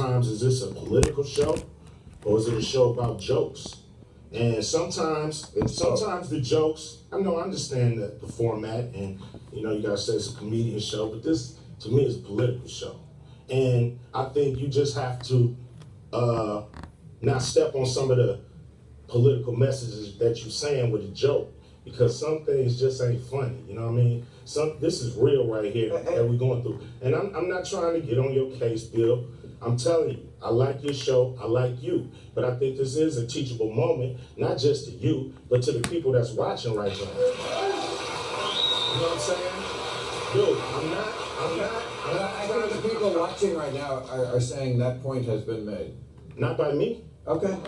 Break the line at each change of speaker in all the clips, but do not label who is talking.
sometimes is this a political show or is it a show about jokes? And sometimes the jokes, I know I understand the format and you gotta say it's a comedian show, but this to me is a political show. And I think you just have to not step on some of the political messages that you're saying with a joke, because some things just ain't funny, you know what I mean? This is real right here that we're going through. And I'm not trying to get on your case, Bill. I'm telling you, I like your show, I like you. But I think this is a teachable moment, not just to you, but to the people that's watching right now. You know what I'm saying? Dude, I'm not
I think the people watching right now are saying that point has been made.
Not by me.
Okay. All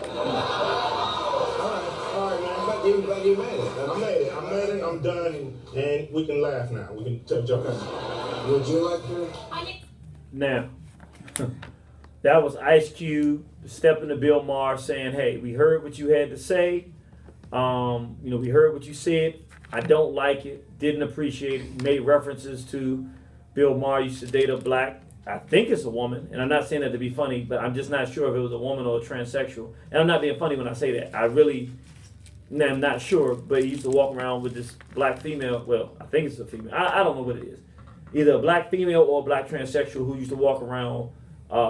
right, man. But you made it.
I made it. I'm done, and we can laugh now. We can tell jokes.
Okay. Would you like to?
Now, that was Ice Cube stepping to Bill Maher saying, "Hey, we heard what you had to say. We heard what you said. I don't like it. Didn't appreciate it. Made references to Bill Maher used to date a black. I think it's a woman, and I'm not saying that to be funny, but I'm just not sure if it was a woman or a transsexual. And I'm not being funny when I say that. I'm not sure, but he used to walk around with this black female. Well, I think it's a female. I don't know what it is. Either a black female or a black transsexual who used to walk around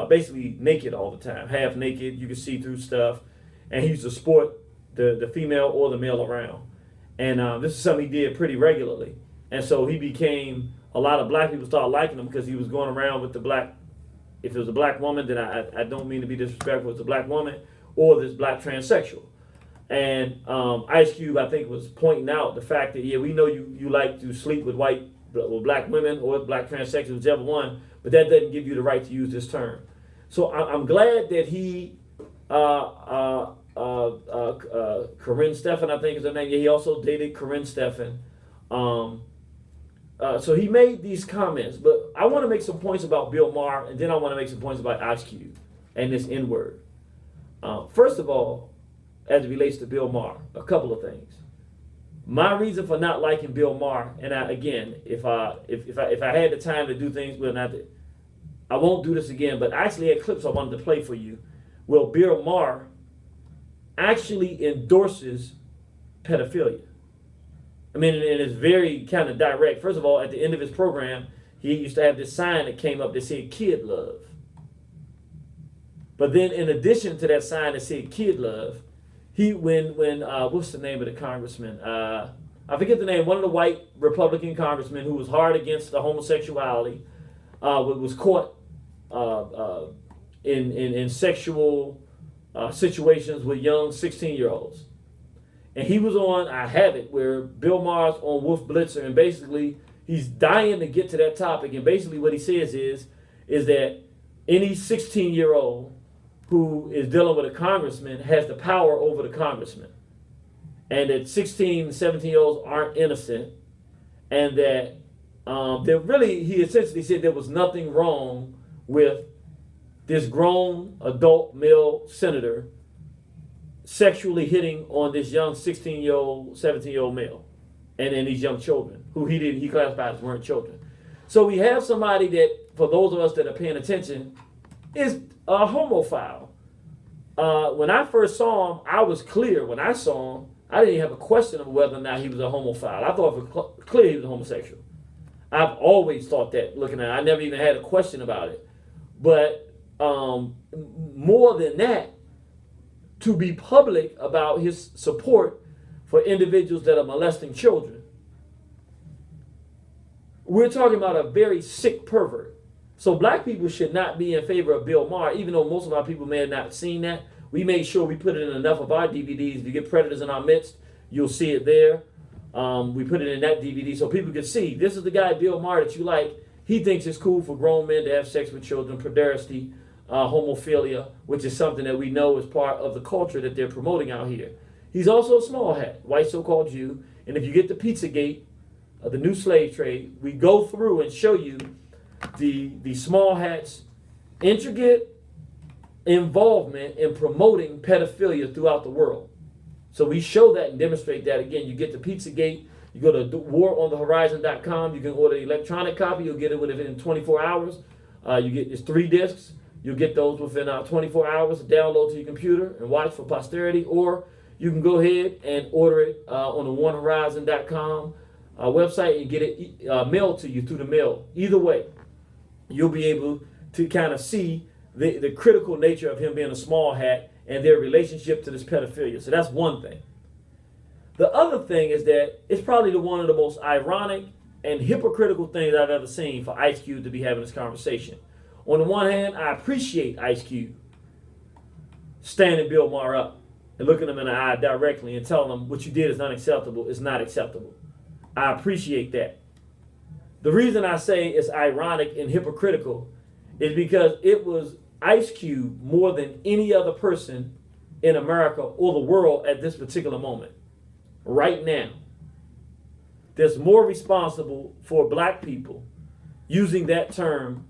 basically naked all the time, half naked. You could see through stuff, and he used to sport the female or the male around. And this is something he did pretty regularly. And so he became, a lot of black people started liking him because he was going around with the black, if it was a black woman, then I don't mean to be disrespectful, it's a black woman or this black transsexual. And Ice Cube, I think, was pointing out the fact that, yeah, we know you like to sleep with black women or black transsexuals, whichever one, but that doesn't give you the right to use this term. So I'm glad that he, Corinne Stephan, I think is her name. Yeah, he also dated Corinne Stephan. So he made these comments, but I want to make some points about Bill Maher, and then I want to make some points about Ice Cube and this N-word. First of all, as it relates to Bill Maher, a couple of things. My reason for not liking Bill Maher, and if I had the time to do things, I won't do this again, but I actually had clips I wanted to play for you. Well, Bill Maher actually endorses pedophilia. I mean, and it's very kind of direct. First of all, at the end of his program, he used to have this sign that came up that said "Kid Love." But then, in addition to that sign that said "Kid Love," when what's the name of the congressman? I forget the name. One of the white Republican congressmen who was hard against the homosexuality was caught in sexual situations with young 16-year-olds. And he was on, I have it, where Bill Maher's on Wolf Blitzer, and basically he's dying to get to that topic. And basically what he says is that any 16-year-old who is dealing with a congressman has the power over the congressman. And that 16 and 17-year-olds aren't innocent. And that he essentially said there was nothing wrong with this grown adult male senator sexually hitting on this young 16-year-old, 17-year-old male, and then these young children who he classified as weren't children. So we have somebody that, for those of us that are paying attention, is a homophile. When I first saw him, I was clear. When I saw him, I didn't even have a question of whether or not he was a homophile. I thought it was clear he was a homosexual. I've always thought that, looking at it. I never even had a question about it. But more than that, to be public about his support for individuals that are molesting children. We're talking about a very sick pervert. So black people should not be in favor of Bill Maher, even though most of our people may have not seen that. We made sure we put it in enough of our DVDs. If you get Predators in Our Midst, you'll see it there. We put it in that DVD so people can see, this is the guy, Bill Maher, that you like. He thinks it's cool for grown men to have sex with children, pederasty, homophilia, which is something that we know is part of the culture that they're promoting out here. He's also a small hat, white so-called Jew. And if you get the Pizzagate, the new slave trade, we go through and show you the small hat's intricate involvement in promoting pedophilia throughout the world. So we show that and demonstrate that. Again, you get the Pizzagate, you go to waronthehorizon.com, you can order the electronic copy, you'll get it within 24 hours. It's 3 discs. You'll get those within 24 hours to download to your computer and watch for posterity, or you can go ahead and order it on the onehorizon.com website and get it mailed to you through the mail. Either way, you'll be able to kind of see the critical nature of him being a small hat and their relationship to this pedophilia. So that's one thing. The other thing is that it's probably one of the most ironic and hypocritical things I've ever seen for Ice Cube to be having this conversation. On the one hand, I appreciate Ice Cube standing Bill Maher up and looking him in the eye directly and telling him what you did is unacceptable, is not acceptable. I appreciate that. The reason I say it's ironic and hypocritical is because it was Ice Cube more than any other person in America or the world at this particular moment. Right now, that's more responsible for black people using that term,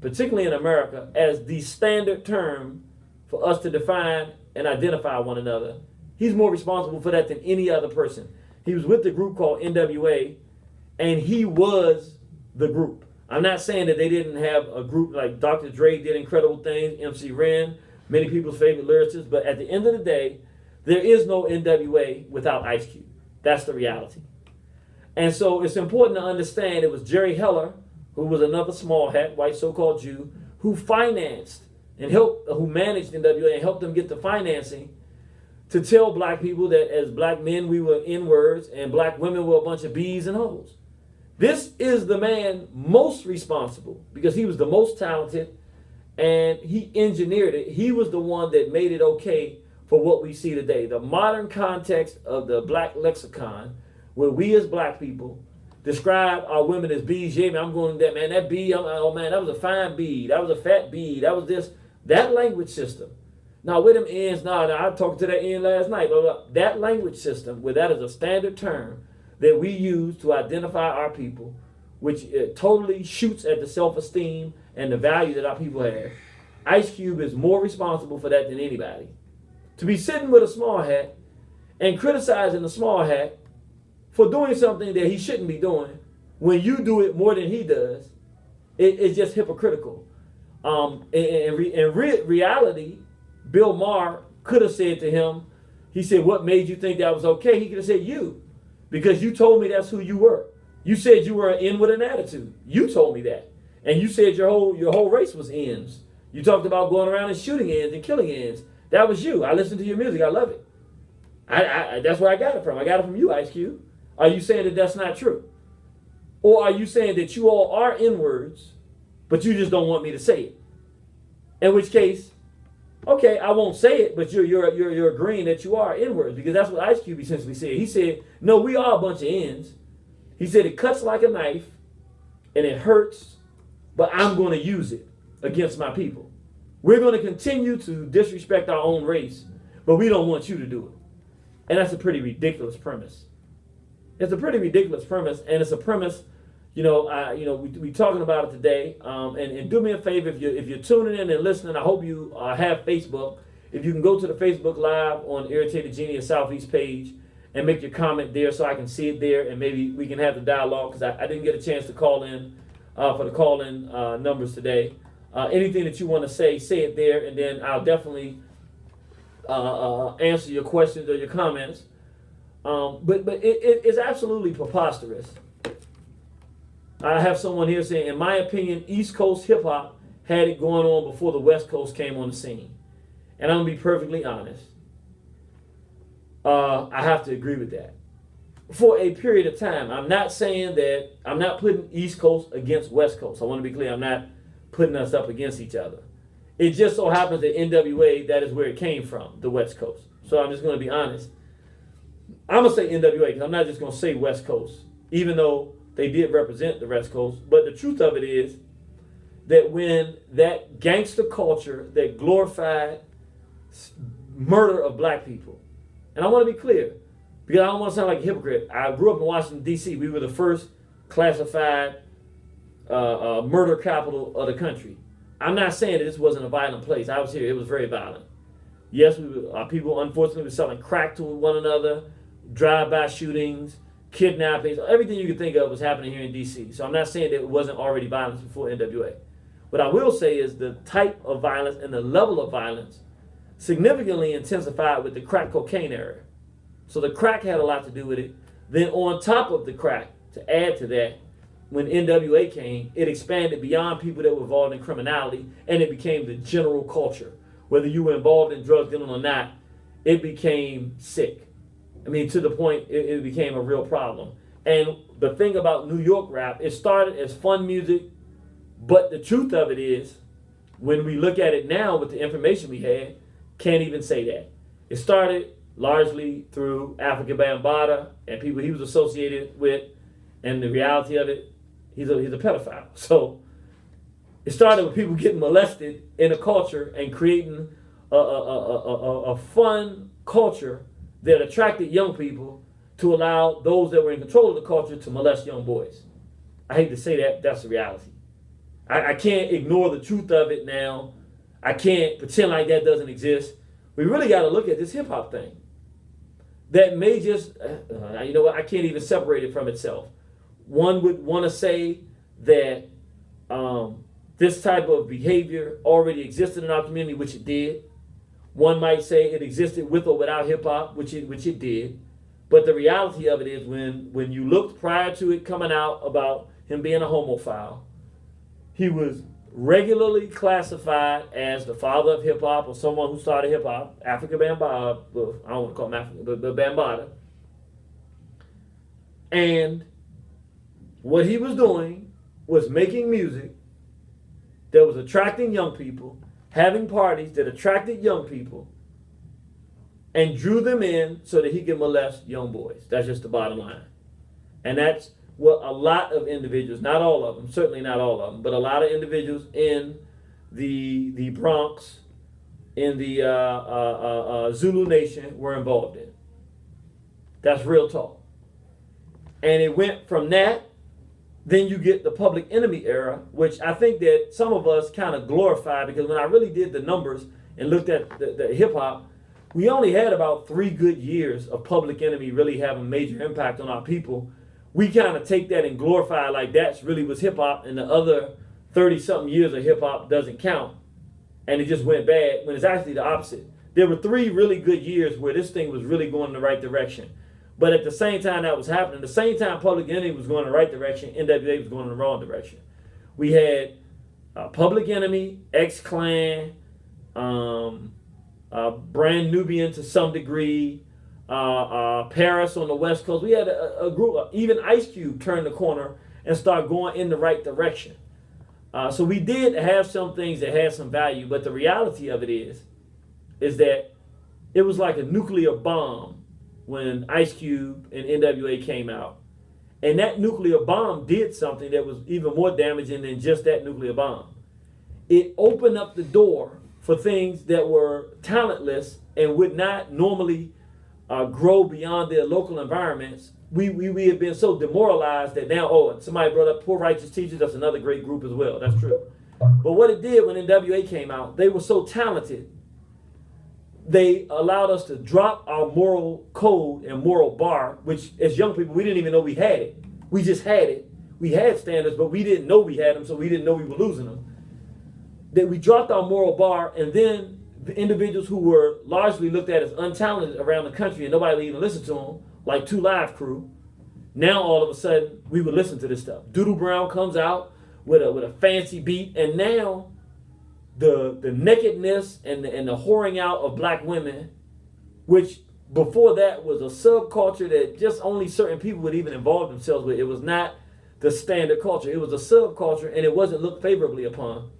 particularly in America, as the standard term for us to define and identify one another. He's more responsible for that than any other person. He was with the group called NWA, and he was the group. I'm not saying that they didn't have a group like Dr. Dre did incredible things, MC Ren, many people's favorite lyricists, but at the end of the day, there is no NWA without Ice Cube. That's the reality. And so it's important to understand it was Jerry Heller, who was another small hat, white so-called Jew, who financed and who managed NWA and helped them get the financing to tell black people that as black men we were N-words and black women were a bunch of B's and hoes. This is the man most responsible because he was the most talented and he engineered it. He was the one that made it okay for what we see today. The modern context of the black lexicon, where we as black people describe our women as B's. Yeah, man, I'm going that, man, that B, oh man, that was a fine B, that was a fat B, that was this, that language system. Now with them ends, I talked to that end last night, blah, blah. That language system, where that is a standard term that we use to identify our people, which totally shoots at the self-esteem and the value that our people have. Ice Cube is more responsible for that than anybody. To be sitting with a small hat and criticizing the small hat for doing something that he shouldn't be doing when you do it more than he does, it's just hypocritical. In reality, Bill Maher could have said to him, he said, what made you think that was okay? He could have said you, because you told me that's who you were. You said you were an N with an attitude. You told me that. And you said your whole race was N's. You talked about going around and shooting N's and killing N's. That was you. I listened to your music. I love it. That's where I got it from. I got it from you, Ice Cube. Are you saying that that's not true? Or are you saying that you all are N-words, but you just don't want me to say it? In which case, okay, I won't say it, but you're agreeing that you are N-words, because that's what Ice Cube essentially said. He said, no, we are a bunch of N's. He said it cuts like a knife and it hurts, but I'm going to use it against my people. We're going to continue to disrespect our own race, but we don't want you to do it. And that's a pretty ridiculous premise. It's a pretty ridiculous premise, and it's a premise, we talking about it today. And do me a favor, if you're tuning in and listening, I hope you have Facebook. If you can go to the Facebook Live on Irritated Genie Southeast page and make your comment there so I can see it there, and maybe we can have the dialogue, because I didn't get a chance to call in for the call-in numbers today. Anything that you want to say it there, and then I'll definitely answer your questions or your comments. But it's absolutely preposterous. I have someone here saying, in my opinion, East Coast hip hop had it going on before the West Coast came on the scene. And I'm going to be perfectly honest. I have to agree with that. For a period of time, I'm not saying that, I'm not putting East Coast against West Coast. I want to be clear, I'm not putting us up against each other. It just so happens that NWA, that is where it came from, the West Coast. So I'm just going to be honest. I'm going to say NWA because I'm not just going to say West Coast, even though they did represent the West Coast. But the truth of it is that when that gangster culture that glorified murder of black people, and I want to be clear, because I don't want to sound like a hypocrite. I grew up in Washington, D.C. We were the first classified murder capital of the country. I'm not saying that this wasn't a violent place. I was here. It was very violent. Yes, people unfortunately were selling crack to one another, drive-by shootings, kidnappings, everything you could think of was happening here in D.C. So I'm not saying that it wasn't already violence before NWA. What I will say is the type of violence and the level of violence significantly intensified with the crack cocaine era. So the crack had a lot to do with it. Then on top of the crack, to add to that, when NWA came, it expanded beyond people that were involved in criminality, and it became the general culture. Whether you were involved in drug dealing or not, it became sick. I mean, to the point it became a real problem. And the thing about New York rap, it started as fun music, but the truth of it is, when we look at it now with the information we had, can't even say that. It started largely through Africa Bambaataa and people he was associated with, and the reality of it, he's a pedophile. So it started with people getting molested in a culture and creating a fun culture that attracted young people to allow those that were in control of the culture to molest young boys. I hate to say that, that's the reality. I can't ignore the truth of it now. I can't pretend like that doesn't exist. We really got to look at this hip hop thing. That may just, you know what, I can't even separate it from itself. One would want to say that this type of behavior already existed in our community, which it did. One might say it existed with or without hip hop, which it did. But the reality of it is, when you looked prior to it coming out about him being a homophile, he was regularly classified as the father of hip hop, or someone who started hip hop, Africa Bambaataa. Well, I don't want to call him Africa, but Bambaataa. And what he was doing was making music that was attracting young people, having parties that attracted young people, and drew them in so that he could molest young boys. That's just the bottom line. And that's what a lot of individuals, not all of them, certainly not all of them, but a lot of individuals in the Bronx, in the Zulu Nation were involved in. That's real talk. And it went from that, then you get the Public Enemy era, which I think that some of us kind of glorify, because when I really did the numbers and looked at the hip hop, we only had about 3 good years of Public Enemy really having major impact on our people. We kind of take that and glorify like that's really was hip hop, and the other 30-something years of hip hop doesn't count, and it just went bad, when it's actually the opposite. There were 3 really good years where this thing was really going in the right direction. But at the same time that was happening, the same time Public Enemy was going in the right direction, NWA was going in the wrong direction. We had Public Enemy, X-Clan, Brand Nubian to some degree, Paris on the West Coast. We had a group, even Ice Cube turned the corner and started going in the right direction. So we did have some things that had some value, but the reality of it is that it was like a nuclear bomb when Ice Cube and NWA came out. And that nuclear bomb did something that was even more damaging than just that nuclear bomb. It opened up the door for things that were talentless and would not normally grow beyond their local environments. We have been so demoralized that now, and somebody brought up Poor Righteous Teachers, that's another great group as well, that's true. But what it did when NWA came out, they were so talented, they allowed us to drop our moral code and moral bar, which as young people, we didn't even know we had it. We just had it. We had standards, but we didn't know we had them, so we didn't know we were losing them. That we dropped our moral bar, and then the individuals who were largely looked at as untalented around the country and nobody would even listen to them, like 2 Live Crew, now all of a sudden we would listen to this stuff. Doodle Brown comes out with a fancy beat, and now the nakedness and the whoring out of black women, which before that was a subculture that just only certain people would even involve themselves with. It was not the standard culture. It was a subculture, and it wasn't looked favorably upon.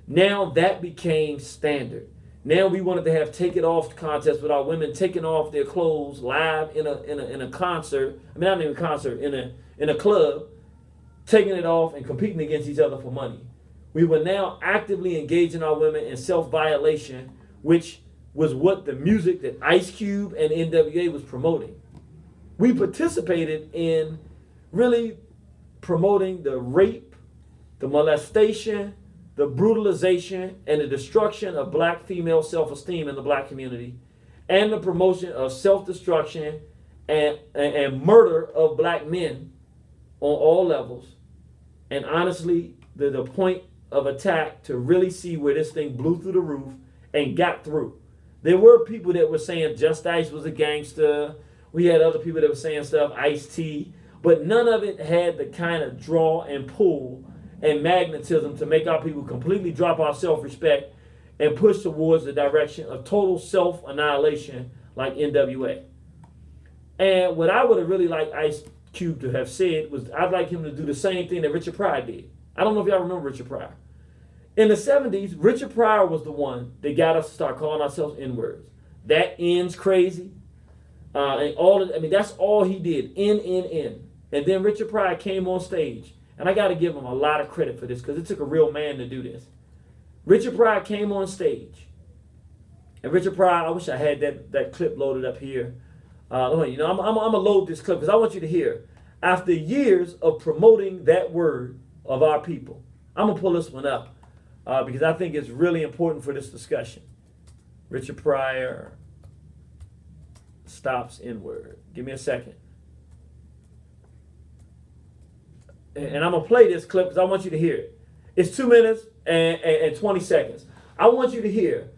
Now that became standard. Now we wanted to have Take It Off contests with our women taking off their clothes live in a concert. I mean, not even a concert, in a club, taking it off and competing against each other for money. We were now actively engaging our women in self-violation, which was what the music that Ice Cube and NWA was promoting. We participated in really promoting the rape, the molestation, the brutalization, and the destruction of black female self-esteem in the black community, and the promotion of self-destruction and murder of black men on all levels. And honestly, the point of attack to really see where this thing blew through the roof and got through. There were people that were saying Just Ice was a gangster. We had other people that were saying stuff, Ice-T, but none of it had the kind of draw and pull and magnetism to make our people completely drop our self-respect and push towards the direction of total self-annihilation like NWA. And what I would have really liked Ice Cube to have said was I'd like him to do the same thing that Richard Pryor did. I don't know if y'all remember Richard Pryor. In the 70s, Richard Pryor was the one that got us to start calling ourselves N-words. That ends crazy. And that's all he did. N. And then Richard Pryor came on stage. And I got to give him a lot of credit for this because it took a real man to do this. Richard Pryor came on stage. And Richard Pryor, I wish I had that clip loaded up here. I'm going to load this clip because I want you to hear. After years of promoting that word of our people, I'm going to pull this one up because I think it's really important for this discussion. Richard Pryor stops N-word. Give me a second. And I'm going to play this clip because I want you to hear it. It's 2 minutes and 20 seconds. I want you to hear,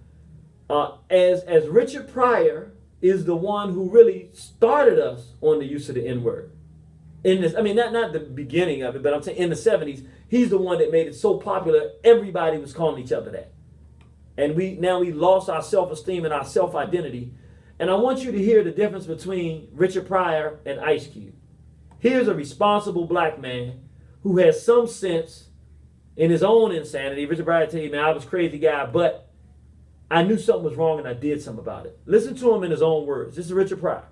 as Richard Pryor is the one who really started us on the use of the N-word. Not the beginning of it, but I'm saying in the 70s, he's the one that made it so popular, everybody was calling each other that. And we lost our self-esteem and our self-identity. And I want you to hear the difference between Richard Pryor and Ice Cube. Here's a responsible black man who has some sense in his own insanity. Richard Pryor tell you, man, I was a crazy guy, but I knew something was wrong and I did something about it. Listen to him in his own words. This is Richard Pryor.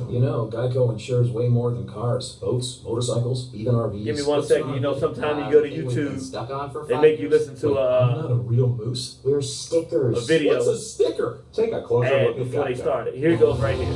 You know, Geico insures way more than cars, boats, motorcycles, even RVs.
Give me 1 second. You know, sometimes you go to YouTube, they make you listen to
I'm not a real moose.
We're stickers.
a video
What's a sticker?
Take a closer
ad
look at
before they
Geico.
started. Here it goes right here.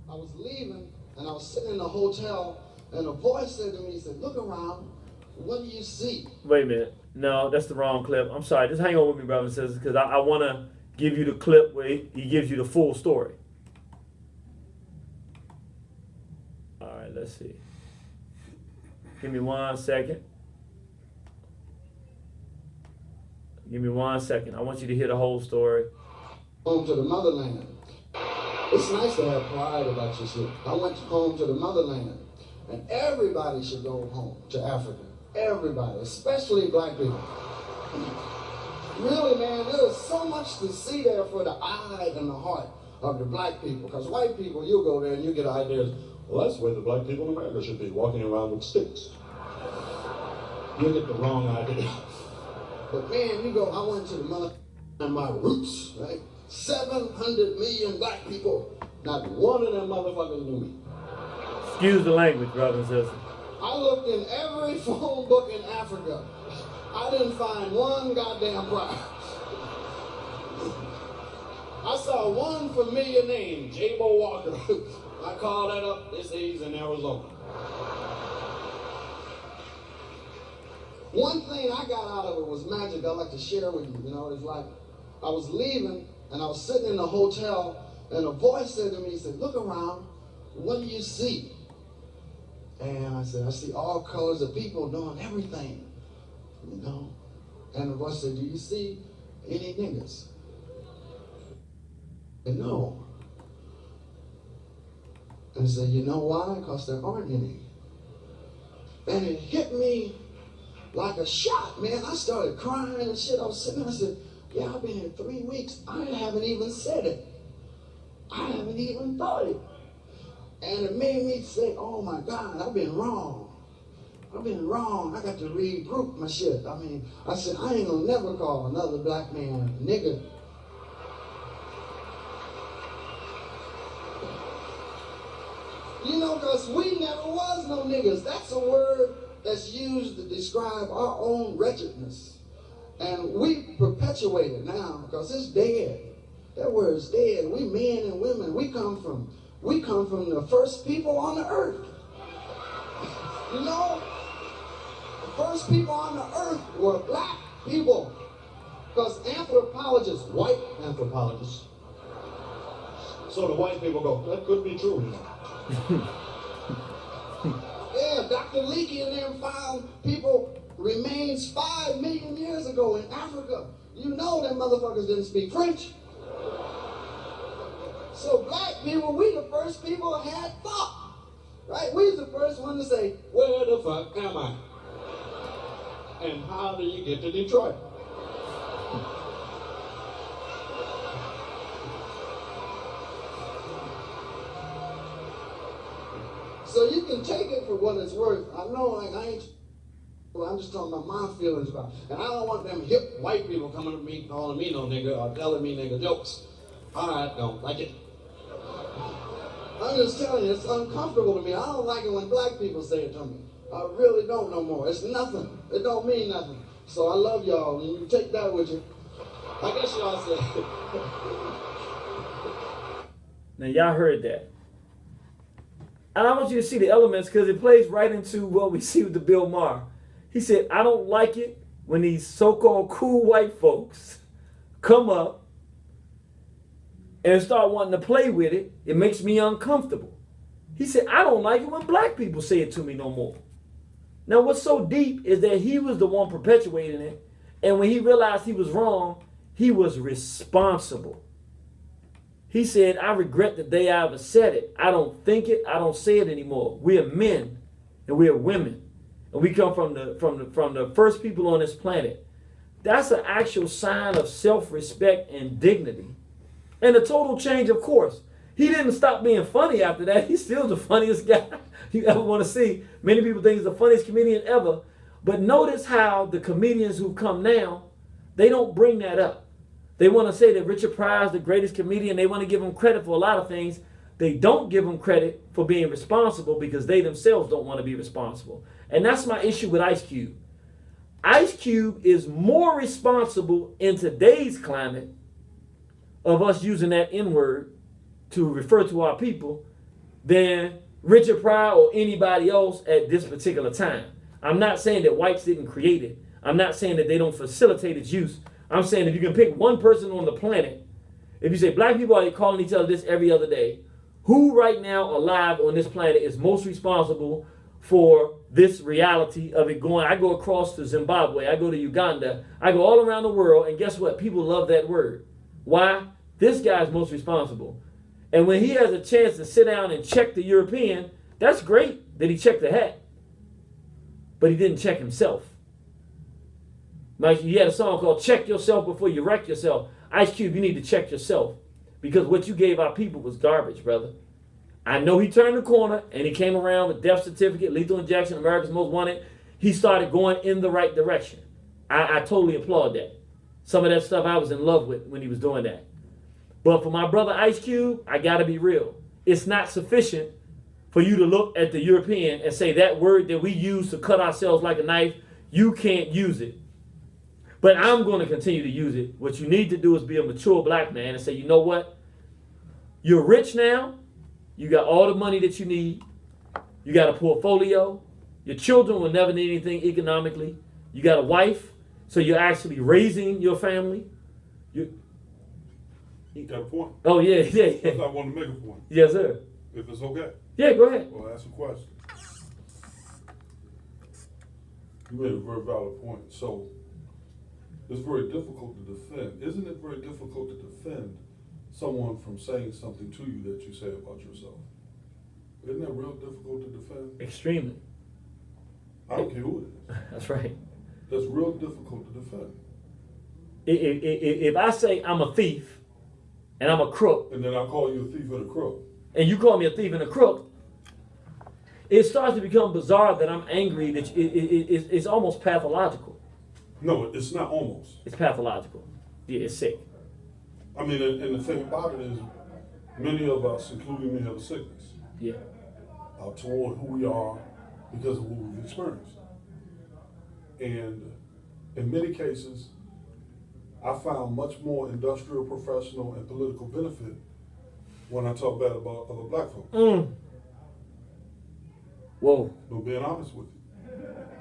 I was leaving and I was sitting in the hotel and a voice said to me, he said, look around, what do you see?
Wait a minute. No, that's the wrong clip. I'm sorry. Just hang on with me, brothers and sisters, because I want to give you the clip where he gives you the full story. All right, let's see. Give me 1 second. Give me 1 second. I want you to hear the whole story.
Home to the motherland. It's nice to have pride about your shit. I went home to the motherland, and everybody should go home to Africa. Everybody, especially black people. Really, man, there's so much to see there for the eye and the heart of the black people. Because white people, you'll go there and you get ideas. Well, that's where the black people in America should be, walking around with sticks. You get the wrong idea. But man, you go, I went to the mother and my roots, right? 700 million black people. Not one of them motherfuckers knew me.
Excuse the language, brothers and sisters.
I looked in every phone book in Africa. I didn't find one goddamn Pryor. I saw one familiar name, J-Bo Walker. I called that up. This he's in Arizona. One thing I got out of it was magic I'd like to share with you. You know, it's like I was leaving and I was sitting in the hotel and a voice said to me, he said, look around, what do you see? And I said, I see all colors of people doing everything, you know. And the voice said, do you see any niggas? And no. And I said, you know why? Because there aren't any. And it hit me like a shot, man. I started crying and shit. I was sitting there, I said, yeah, I've been here 3 weeks. I haven't even said it. I haven't even thought it. And it made me say, oh my God, I've been wrong. I've been wrong. I got to regroup my shit. I said, I ain't gonna never call another black man nigga. You know, because we never was no niggas. That's a word that's used to describe our own wretchedness. And we perpetuate it now because it's dead. That word's dead. We men and women, we come from the first people on the earth. You know, the first people on the earth were black people. Because anthropologists, white anthropologists, so the white people go, that could be true. Yeah, Dr. Leakey and them found people remains 5 million years ago in Africa. You know them motherfuckers didn't speak French. So black people, we the first people that had thought. Right? We was the first one to say, where the fuck am I? And how do you get to Detroit? So you can take it for what it's worth. I know, like, I ain't. Well, I'm just talking about my feelings about it. And I don't want them hip white people coming to me, calling me no nigga or telling me nigga jokes. I don't like it. I'm just telling you, it's uncomfortable to me. I don't like it when black people say it to me. I really don't no more. It's nothing. It don't mean nothing. So I love y'all, and you take that with you. I guess y'all say.
Now y'all heard that. And I want you to see the elements because it plays right into what we see with the Bill Maher. He said, I don't like it when these so-called cool white folks come up and start wanting to play with it. It makes me uncomfortable. He said, I don't like it when black people say it to me no more. Now, what's so deep is that he was the one perpetuating it. And when he realized he was wrong, he was responsible. He said, I regret the day I ever said it. I don't think it. I don't say it anymore. We are men and we are women. And we come from the first people on this planet. That's an actual sign of self-respect and dignity. And a total change of course. He didn't stop being funny after that. He's still the funniest guy you ever want to see. Many people think he's the funniest comedian ever. But notice how the comedians who come now, they don't bring that up. They want to say that Richard Pryor is the greatest comedian. They want to give him credit for a lot of things. They don't give him credit for being responsible because they themselves don't want to be responsible. And that's my issue with Ice Cube. Ice Cube is more responsible in today's climate of us using that N-word to refer to our people than Richard Pryor or anybody else at this particular time. I'm not saying that whites didn't create it. I'm not saying that they don't facilitate its use. I'm saying if you can pick one person on the planet, if you say black people are calling each other this every other day, who right now alive on this planet is most responsible for this reality of it going? I go across to Zimbabwe, I go to Uganda, I go all around the world, and guess what? People love that word. Why? This guy's most responsible. And when he has a chance to sit down and check the European, that's great that he checked the hat. But he didn't check himself. Like he had a song called Check Yourself Before You Wreck Yourself. Ice Cube, you need to check yourself. Because what you gave our people was garbage, brother. I know he turned the corner and he came around with death certificate, lethal injection, America's Most Wanted. He started going in the right direction. I totally applaud that. Some of that stuff I was in love with when he was doing that. But for my brother Ice Cube, I got to be real. It's not sufficient for you to look at the European and say that word that we use to cut ourselves like a knife, you can't use it. But I'm going to continue to use it. What you need to do is be a mature black man and say, you know what? You're rich now. You got all the money that you need. You got a portfolio. Your children will never need anything economically. You got a wife. So you're actually raising your family.
You got a point.
Oh, yeah.
I want to make a point.
Yes, sir.
If it's okay.
Yeah, go ahead.
Well, ask a question. You made a very valid point. So it's very difficult to defend. Isn't it very difficult to defend someone from saying something to you that you say about yourself? Isn't that real difficult to defend?
Extremely.
I don't care who it is.
That's right.
That's real difficult to defend.
If I say I'm a thief and I'm a crook,
And then I call you a thief and a crook.
and you call me a thief and a crook, it starts to become bizarre that I'm angry. That it's almost pathological.
No, it's not almost.
It's pathological. Yeah, it's sick.
I mean, and the thing about it is, many of us, including me, have a sickness
Yeah.
toward who we are because of what we've experienced. And in many cases, I found much more industrial, professional, and political benefit when I talk bad about other black folks.
Whoa.
But being honest with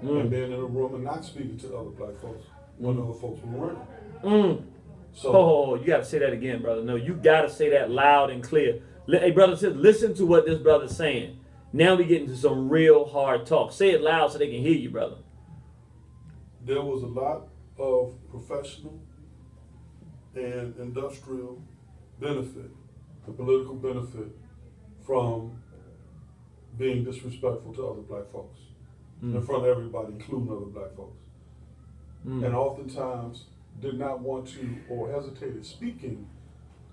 you. And being in a room and not speaking to other black folks when other folks were around. So
Oh, you gotta say that again, brother. No, you gotta say that loud and clear. Hey, brother, listen to what this brother's saying. Now we get into some real hard talk. Say it loud so they can hear you, brother.
there was a lot of professional and industrial benefit, the political benefit from being disrespectful to other black folks in front of everybody, including other black folks. And oftentimes did not want to or hesitated speaking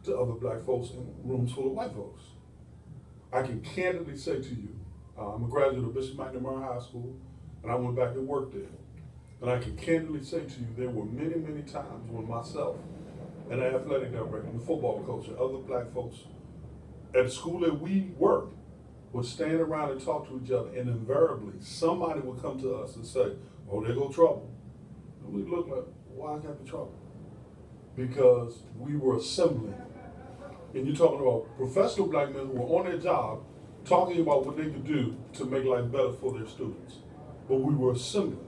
to other black folks in rooms full of white folks. I can candidly say to you, I'm a graduate of Bishop Maher High School, and I went back and worked there. And I can candidly say to you, there were many, many times when myself and the athletic director and the football coach and other black folks at the school that we worked would stand around and talk to each other, and invariably somebody would come to us and say, oh, there go trouble. And we look like, why got the trouble? Because we were assembling. And you're talking about professional black men who were on their job talking about what they could do to make life better for their students. But we were assembling.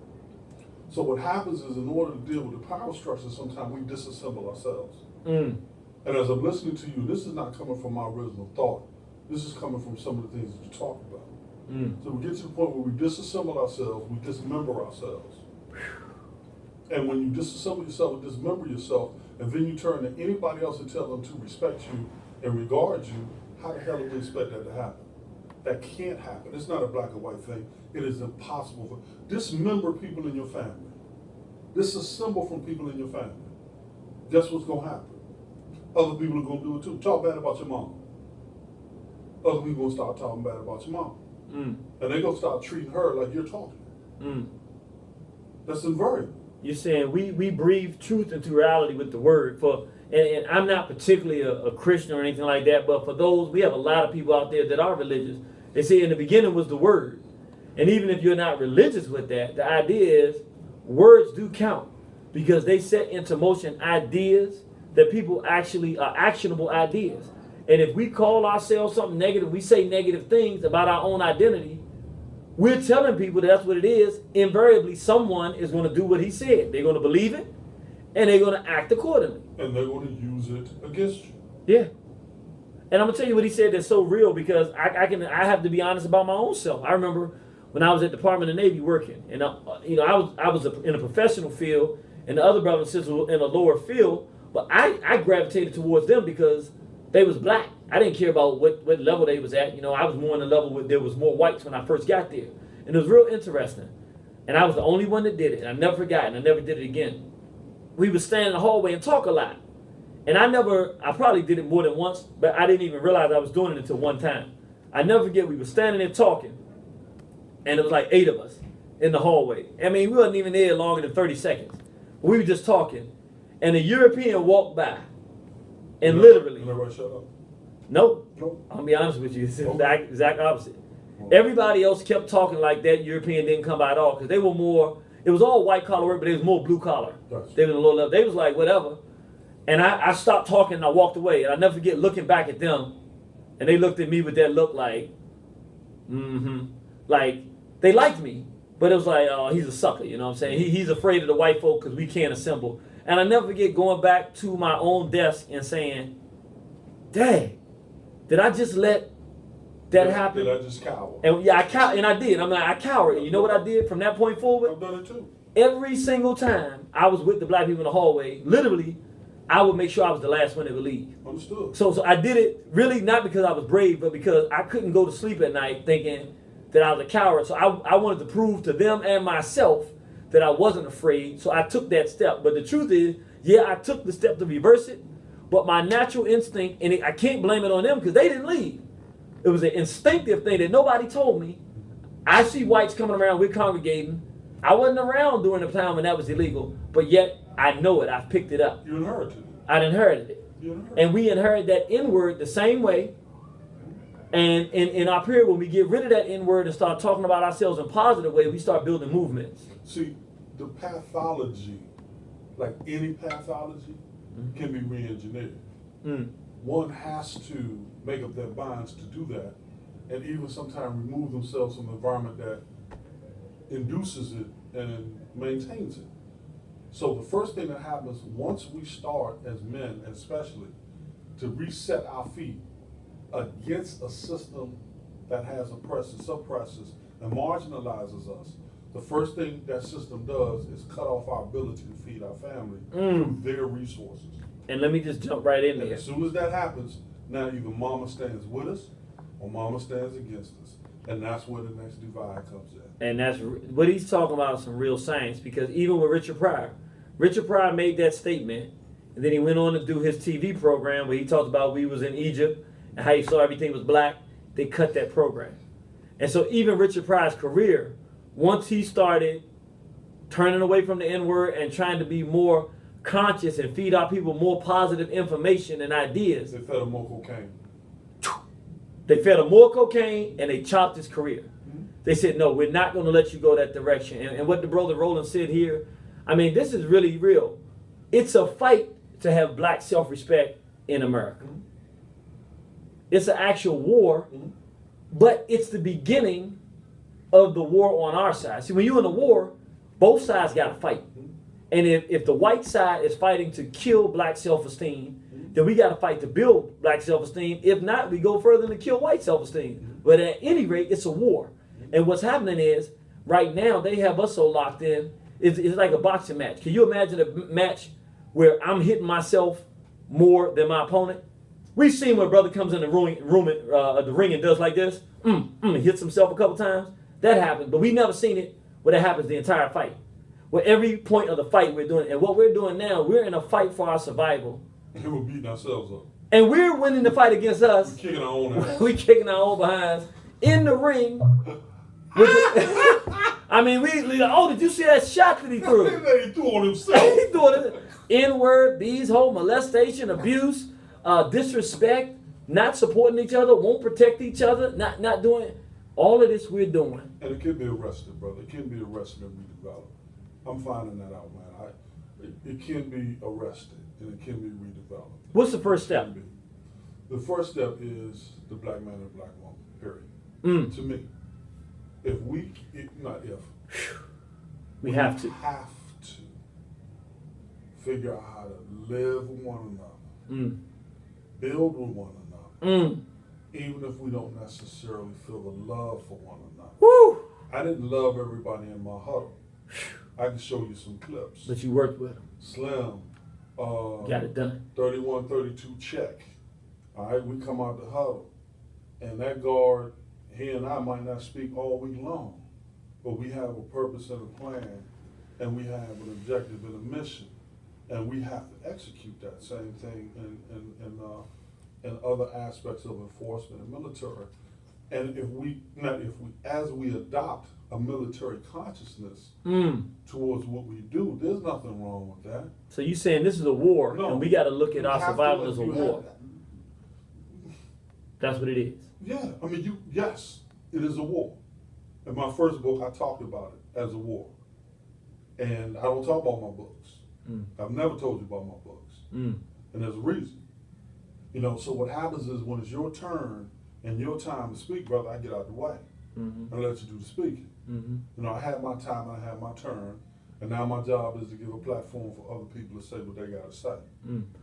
So what happens is, in order to deal with the power structure, sometimes we disassemble ourselves. And as I'm listening to you, this is not coming from my original thought. This is coming from some of the things that you talk about. So we get to the point where we disassemble ourselves, we dismember ourselves. And when you disassemble yourself and dismember yourself, and then you turn to anybody else and tell them to respect you and regard you, how the hell do we expect that to happen? That can't happen. It's not a black or white thing. It is impossible. Dismember people in your family. Disassemble from people in your family. Guess what's going to happen? Other people are going to do it too. Talk bad about your mom. Other people will start talking bad about your mom. And they're going to start treating her like you're talking. That's invariable.
You're saying we breathe truth into reality with the word. And I'm not particularly a Christian or anything like that, but for those, we have a lot of people out there that are religious. They say in the beginning was the word. And even if you're not religious with that, the idea is words do count, because they set into motion ideas that people actually are actionable ideas. And if we call ourselves something negative, we say negative things about our own identity, we're telling people that's what it is. Invariably, someone is going to do what he said. They're going to believe it, and they're going to act accordingly.
And they're going to use it against you.
Yeah. And I'm going to tell you what he said that's so real, because I have to be honest about my own self. I remember when I was at the Department of the Navy working, and I was in a professional field, and the other brothers and sisters were in a lower field, but I gravitated towards them because they was black. I didn't care about what level they was at. I was more in the level where there was more whites when I first got there. And it was real interesting. And I was the only one that did it. And I never forgot, and I never did it again. We would stand in the hallway and talk a lot. And I probably did it more than once, but I didn't even realize I was doing it until one time. I never forget, we were standing there talking, and it was like 8 of us in the hallway. I mean, we wasn't even there longer than 30 seconds. We were just talking. And a European walked by, and literally...
And everybody shut up.
Nope.
Nope.
I'll be honest with you. It's the exact opposite. Everybody else kept talking like that. European didn't come by at all, because they were more, it was all white collar work, but it was more blue collar.
Gotcha.
They were a low level. They was like, whatever. And I stopped talking and I walked away. And I never forget looking back at them, and they looked at me with that look like, like they liked me, but it was like, oh, he's a sucker, you know what I'm saying? He's afraid of the white folk because we can't assemble. And I never forget going back to my own desk and saying, dang, did I just let that happen?
Did I just cower?
And yeah, I did. I'm like, I cowered. You know what I did from that point forward?
I've done it too.
Every single time I was with the black people in the hallway, literally, I would make sure I was the last one that would leave.
Understood.
So I did it really not because I was brave, but because I couldn't go to sleep at night thinking that I was a coward. So I wanted to prove to them and myself that I wasn't afraid. So I took that step. But the truth is, yeah, I took the step to reverse it. But my natural instinct, and I can't blame it on them because they didn't leave. It was an instinctive thing that nobody told me. I see whites coming around, we're congregating. I wasn't around during the time when that was illegal, but yet I know it. I've picked it up.
You inherited it.
I inherited it.
You inherited
And we inherit that N-word the same way. And in our period, when we get rid of that N-word and start talking about ourselves in a positive way, we start building movements.
See, the pathology, like any pathology, can be re-engineered. One has to make up their minds to do that, and even sometimes remove themselves from the environment that induces it and maintains it. So the first thing that happens once we start as men, especially, to reset our feet against a system that has oppresses, suppresses, and marginalizes us, the first thing that system does is cut off our ability to feed our family through their resources.
And let me just jump right in
And
there.
as soon as that happens, now either mama stands with us or mama stands against us. And that's where the next divide comes in.
And that's what he's talking about, some real science, because even with Richard Pryor made that statement, and then he went on to do his TV program where he talked about we was in Egypt and how he saw everything was black. They cut that program. And so even Richard Pryor's career, once he started turning away from the N-word and trying to be more conscious and feed our people more positive information and ideas,
They fed him more cocaine.
they fed him more cocaine and they chopped his career. They said, no, we're not going to let you go that direction. And what the brother Roland said here, I mean, this is really real. It's a fight to have black self-respect in America. It's an actual war, but it's the beginning of the war on our side. See, when you're in a war, both sides got to fight. And if the white side is fighting to kill black self-esteem, then we got to fight to build black self-esteem. If not, we go further to kill white self-esteem. But at any rate, it's a war. And what's happening is, right now, they have us so locked in, it's like a boxing match. Can you imagine a match where I'm hitting myself more than my opponent? We've seen where a brother comes in the ring and does like this, hits himself a couple times. That happens, but we never seen it where that happens the entire fight. Where every point of the fight we're doing, and what we're doing now, we're in a fight for our survival.
And we're beating ourselves up.
And we're winning the fight against us.
We're kicking our own ass.
We kicking our own behinds in the ring. I mean, did you see that shot that he threw?
He threw on himself.
He threw it. N-word, bees-hole, molestation, abuse, disrespect, not supporting each other, won't protect each other, not doing all of this we're doing.
And it can be arrested, brother. It can be arrested and redeveloped. I'm finding that out, man. It can be arrested and it can be redeveloped.
What's the first step?
It can be. The first step is the black man and black woman, period. To me. We
have to
figure out how to live with one another, build with one another, even if we don't necessarily feel the love for one another.
Woo!
I didn't love everybody in my huddle. I can show you some clips.
But you worked with him.
Slim,
Got it done.
31, 32 check. All right, we come out the huddle, and that guard, he and I might not speak all week long, but we have a purpose and a plan, and we have an objective and a mission, and we have to execute that same thing in other aspects of enforcement and military. And as we adopt a military consciousness towards what we do, there's nothing wrong with that.
So you saying this is a war,
No,
and we got to look at
you
our
have to
survival
let
as a
you
war.
have that.
That's what it is.
Yeah, I mean, yes, it is a war. In my first book, I talked about it as a war. And I don't talk about my books. I've never told you about my books. And there's a reason. So what happens is when it's your turn and your time to speak, brother, I get out the way and let you do the speaking. I had my time and I had my turn. And now my job is to give a platform for other people to say what they got to say.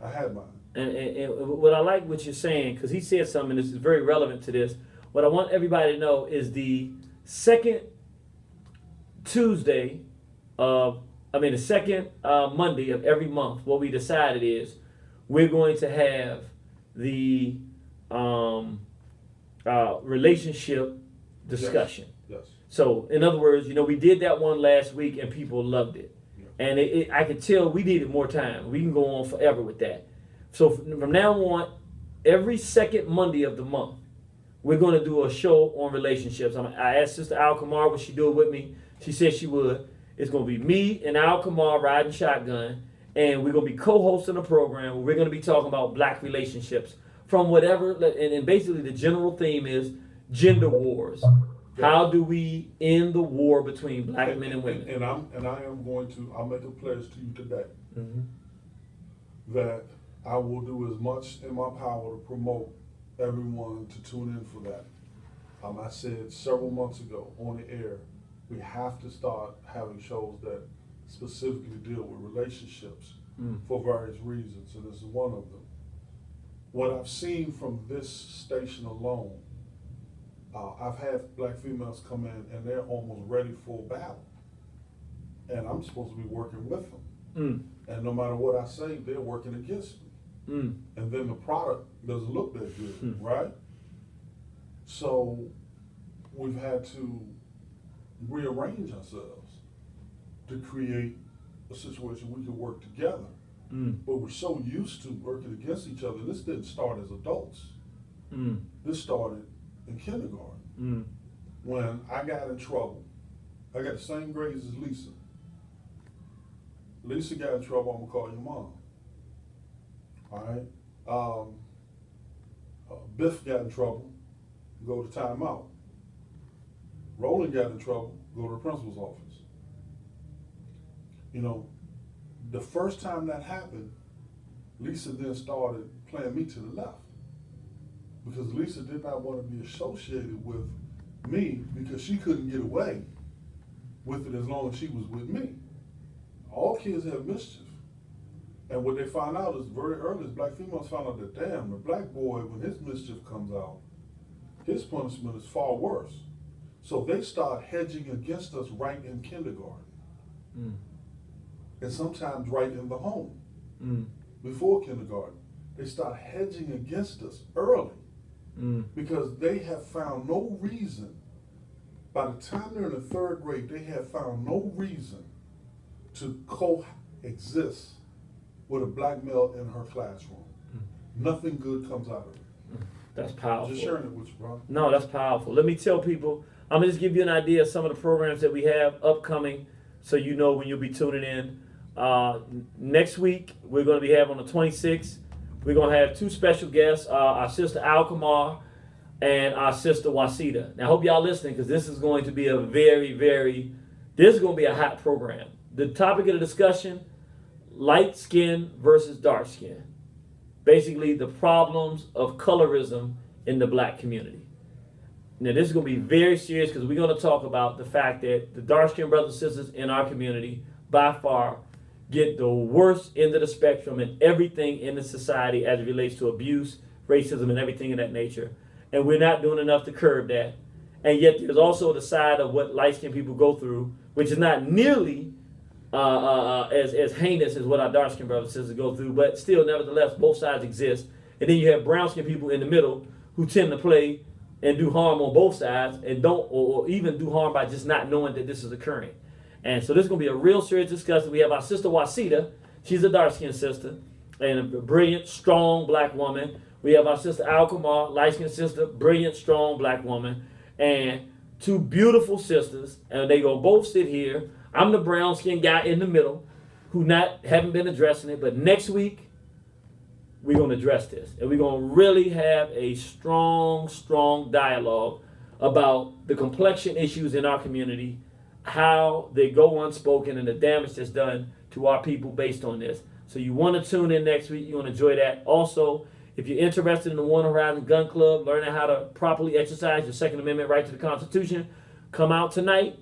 I had mine.
And what I like what you're saying, because he said something that's very relevant to this. What I want everybody to know is the second Monday of every month, what we decided is we're going to have the relationship discussion.
Yes.
So, in other words, we did that one last week and people loved it. Yeah. And I could tell we needed more time. We can go on forever with that. So, from now on, every second Monday of the month, we're going to do a show on relationships. I asked Sister Al Kamar would she do it with me. She said she would. It's going to be me and Al Kamar riding shotgun, and we're going to be co-hosting a program where we're going to be talking about black relationships from whatever, and basically the general theme is gender wars. How do we end the war between black men and women?
And I'll make a pledge to you today that I will do as much in my power to promote everyone to tune in for that. I said several months ago on the air, we have to start having shows that specifically deal with relationships for various reasons, and this is one of them. What I've seen from this station alone, I've had black females come in and they're almost ready for battle. And I'm supposed to be working with them. And no matter what I say, they're working against me. And then the product doesn't look that good, right? So we've had to rearrange ourselves to create a situation we can work together. But we're so used to working against each other. This didn't start as adults. This started in kindergarten. When I got in trouble, I got the same grades as Lisa. Lisa got in trouble, I'm gonna call your mom. All right? Biff got in trouble, go to timeout. Roland got in trouble, go to the principal's office. You know, the first time that happened, Lisa then started playing me to the left. Because Lisa did not want to be associated with me because she couldn't get away with it as long as she was with me. All kids have mischief. And what they found out is very early, black females found out that, damn, the black boy, when his mischief comes out, his punishment is far worse. So they start hedging against us right in kindergarten. And sometimes right in the home. Before kindergarten. They start hedging against us early. Because they have found no reason, by the time they're in the third grade, they have found no reason to coexist with a black male in her classroom. Nothing good comes out of it.
That's powerful.
Just sharing it with you, bro.
No, that's powerful. Let me tell people, I'm gonna just give you an idea of some of the programs that we have upcoming so you know when you'll be tuning in. Next week, we're gonna be having on the 26th, we're gonna have two special guests, our sister Maher and our sister Wasita. Now, I hope y'all listening because this is going to be a this is gonna be a hot program. The topic of the discussion, light skin versus dark skin. Basically, the problems of colorism in the black community. Now, this is going to be very serious because we're going to talk about the fact that the dark-skinned brothers and sisters in our community, by far, get the worst end of the spectrum in everything in the society as it relates to abuse, racism, and everything of that nature. And we're not doing enough to curb that. And yet, there's also the side of what light-skinned people go through, which is not nearly as heinous as what our dark-skinned brothers and sisters go through, but still, nevertheless, both sides exist. And then you have brown-skinned people in the middle who tend to play and do harm on both sides and don't, or even do harm by just not knowing that this is occurring. And so this is going to be a real serious discussion. We have our sister Wasita. She's a dark-skinned sister and a brilliant, strong black woman. We have our sister Maher, light-skinned sister, brilliant, strong black woman, and two beautiful sisters. And they going to both sit here. I'm the brown-skinned guy in the middle who haven't been addressing it. But next week, we're going to address this. And we're going to really have a strong dialogue about the complexion issues in our community, how they go unspoken, and the damage that's done to our people based on this. So you want to tune in next week. You want to enjoy that. Also, if you're interested in the One Horizon Gun Club, learning how to properly exercise your Second Amendment right to the Constitution, come out tonight,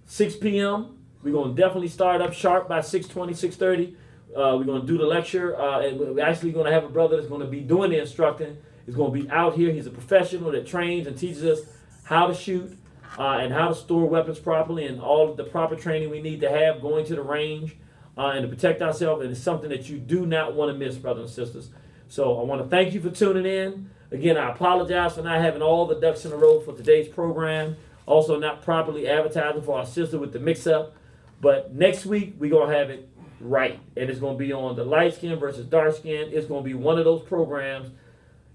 6 p.m. We're going to definitely start up sharp by 6:20, 6:30. We're going to do the lecture. And we're actually going to have a brother that's going to be doing the instructing. He's going to be out here. He's a professional that trains and teaches us how to shoot and how to store weapons properly and all of the proper training we need to have going to the range and to protect ourselves. And it's something that you do not want to miss, brothers and sisters. So I want to thank you for tuning in. Again, I apologize for not having all the ducks in a row for today's program. Also not properly advertising for our sister with the mix-up. But next week, we're going to have it right. And it's going to be on the light skin versus dark skin. It's going to be one of those programs.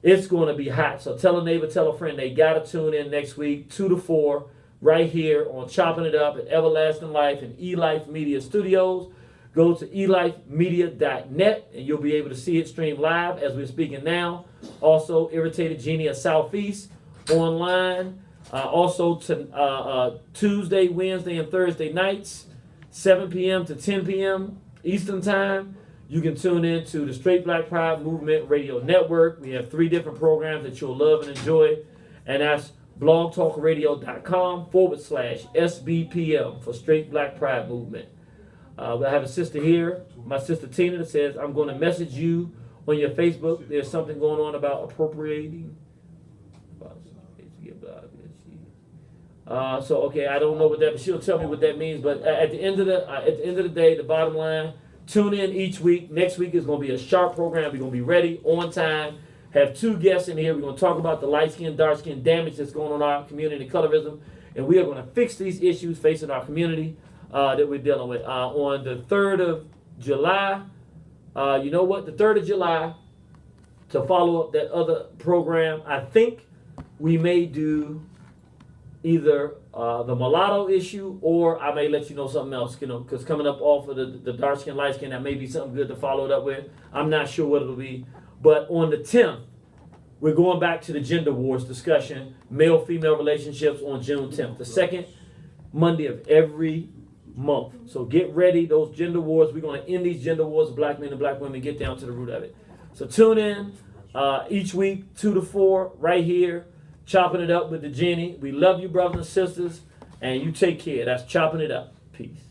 It's going to be hot. So tell a neighbor, tell a friend. They got to tune in next week, 2 to 4, right here on Chopping It Up at Everlasting Life and eLife Media Studios. Go to elifemedia.net and you'll be able to see it stream live as we're speaking now. Also, Irritated Genie of Southeast online. Also, Tuesday, Wednesday, and Thursday nights, 7 p.m. to 10 p.m. Eastern Time. You can tune in to the Straight Black Pride Movement Radio Network. We have 3 different programs that you'll love and enjoy. And that's blogtalkradio.com/SBPM for Straight Black Pride Movement. I have a sister here, my sister Tina, that says, I'm going to message you on your Facebook. There's something going on about appropriating. So okay, I don't know what that, but she'll tell me what that means. But at the end of the day, the bottom line: tune in each week. Next week is going to be a sharp program. We're going to be ready on time. Have 2 guests in here. We're going to talk about the light skin, dark skin damage that's going on in our community, colorism, and we are going to fix these issues facing our community that we're dealing with. On the 3rd of July, you know what? The 3rd of July, to follow up that other program, I think we may do either the mulatto issue, or I may let you know something else, because coming up off of the dark skin, light skin, that may be something good to follow it up with. I'm not sure what it'll be. But on the 10th, we're going back to the gender wars discussion, male-female relationships on June 10th, the second Monday of every month. So get ready, those gender wars. We're going to end these gender wars of black men and black women, get down to the root of it. So tune in each week, 2 to 4, right here, Chopping It Up with the Genie. We love you, brothers and sisters, and you take care. That's Chopping It Up. Peace.